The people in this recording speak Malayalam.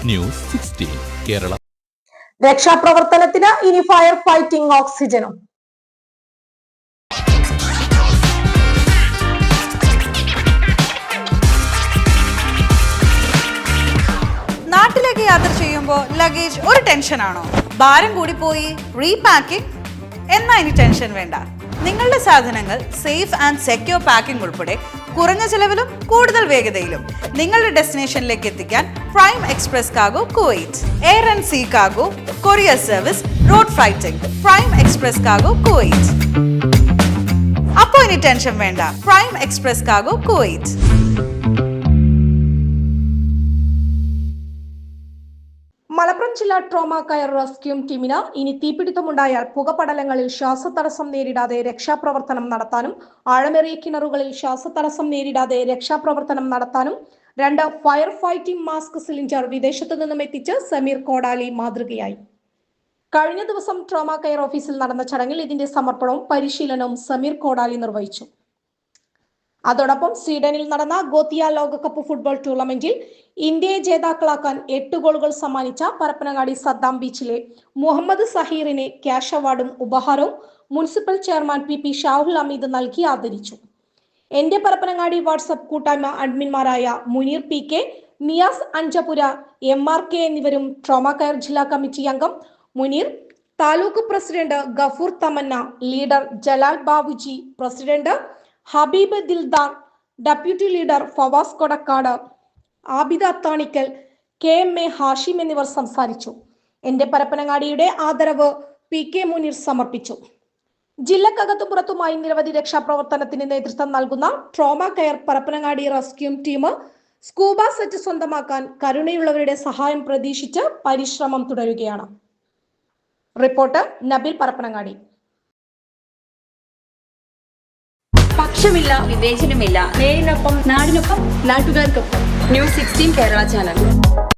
ന്യൂസ് 16 കേരള. രക്ഷാപ്രവർത്തനത്തിന് ഇനി ഫയർ ഫൈറ്റിംഗ് ഓക്സിജനും. നാട്ടിലേക്ക് യാത്ര ചെയ്യുമ്പോൾ ലഗേജ് ഒരു ടെൻഷനാണോ? ഭാരം കൂടി പോയി റീപാക്കിംഗ്? എന്നാ ഇനി ടെൻഷൻ വേണ്ട. നിങ്ങളുടെ സാധനങ്ങൾ സേഫ് ആൻഡ് സെക്യൂർ പാക്കിംഗ് ഉൾപ്പെടെ കുറഞ്ഞ ചെലവിലും കൂടുതൽ വേഗതയിലും നിങ്ങളുടെ ഡെസ്റ്റിനേഷനിലേക്ക് എത്തിക്കാൻ prime express cargo Kuwait. Air and sea cargo, courier service, road flighting. Prime express cargo Kuwait. അപ്പോൾ ഇനി ടെൻഷൻ വേണ്ട. Prime express cargo Kuwait. Malappuram ജില്ലാ ട്രോമ കെയർ റെസ്ക്യൂ ടീമിന് ഇനി തീപിടുത്തമുണ്ടായാൽ പുകപടലങ്ങളിൽ ശ്വാസതടസ്സം നേരിടാതെ രക്ഷാപ്രവർത്തനം നടത്താനും ആഴമേറിയ കിണറുകളിൽ ശ്വാസതടസ്സം നേരിടാതെ രക്ഷാപ്രവർത്തനം നടത്താനും 2 ഫയർ ഫൈറ്റിംഗ് മാസ്ക് സിലിണ്ടർ വിദേശത്തു നിന്നും എത്തിച്ച് സമീർ കോടാലി മാതൃകയായി. കഴിഞ്ഞ ദിവസം ട്രോമ കെയർ ഓഫീസിൽ നടന്ന ചടങ്ങിൽ ഇതിന്റെ സമർപ്പണവും പരിശീലനവും സമീർ കോടാലി നിർവഹിച്ചു. അതോടൊപ്പം സ്വീഡനിൽ നടന്ന ഗോത്തിയ ലോകകപ്പ് ഫുട്ബോൾ ടൂർണമെന്റിൽ ഇന്ത്യയെ ജേതാക്കളാക്കാൻ 8 ഗോളുകൾ സമ്മാനിച്ച പരപ്പനങ്ങാടി സദ്ദാം ബീച്ചിലെ മുഹമ്മദ് സഹീറിനെ ക്യാഷ് അവാർഡും ഉപഹാരവും municipal chairman P Shahul Hameed നൽകി ആദരിച്ചു. എന്റെ പരപ്പനങ്ങാടി വാട്സ്ആപ്പ് കൂട്ടായ്മ അഡ്മിന്മാരായ മുനീർ PK, നിയാസ് അഞ്ചപുര, MRK എന്നിവരും ട്രോമ കെയർ ജില്ലാ കമ്മിറ്റി അംഗം Munir, taluk president Gafoor Thamanna, leader Jalal Babuji, president Habeeb Dildar, deputy leader Fawas Kodakkad, Abida Athanikkal, KMA Hashim എന്നിവർ സംസാരിച്ചു. എന്റെ പരപ്പനങ്ങാടിയുടെ ആദരവ് PK മുനീർ സമർപ്പിച്ചു. ജില്ലക്കകത്തു പുറത്തുമായി നിരവധി രക്ഷാപ്രവർത്തനത്തിന് നേതൃത്വം നൽകുന്ന trauma care Parappanangadi rescue team scuba set സ്വന്തമാക്കാൻ കരുണയുള്ളവരുടെ സഹായം പ്രതീക്ഷിച്ച് പരിശ്രമം തുടരുകയാണ്. Reporter Nabil Parappanangadi. പക്ഷമില്ല, വിവേചനമില്ല. നേരിനൊപ്പം, നാടിനൊപ്പം, നാട്ടുകാർക്കൊപ്പം. News 16 Kerala channel.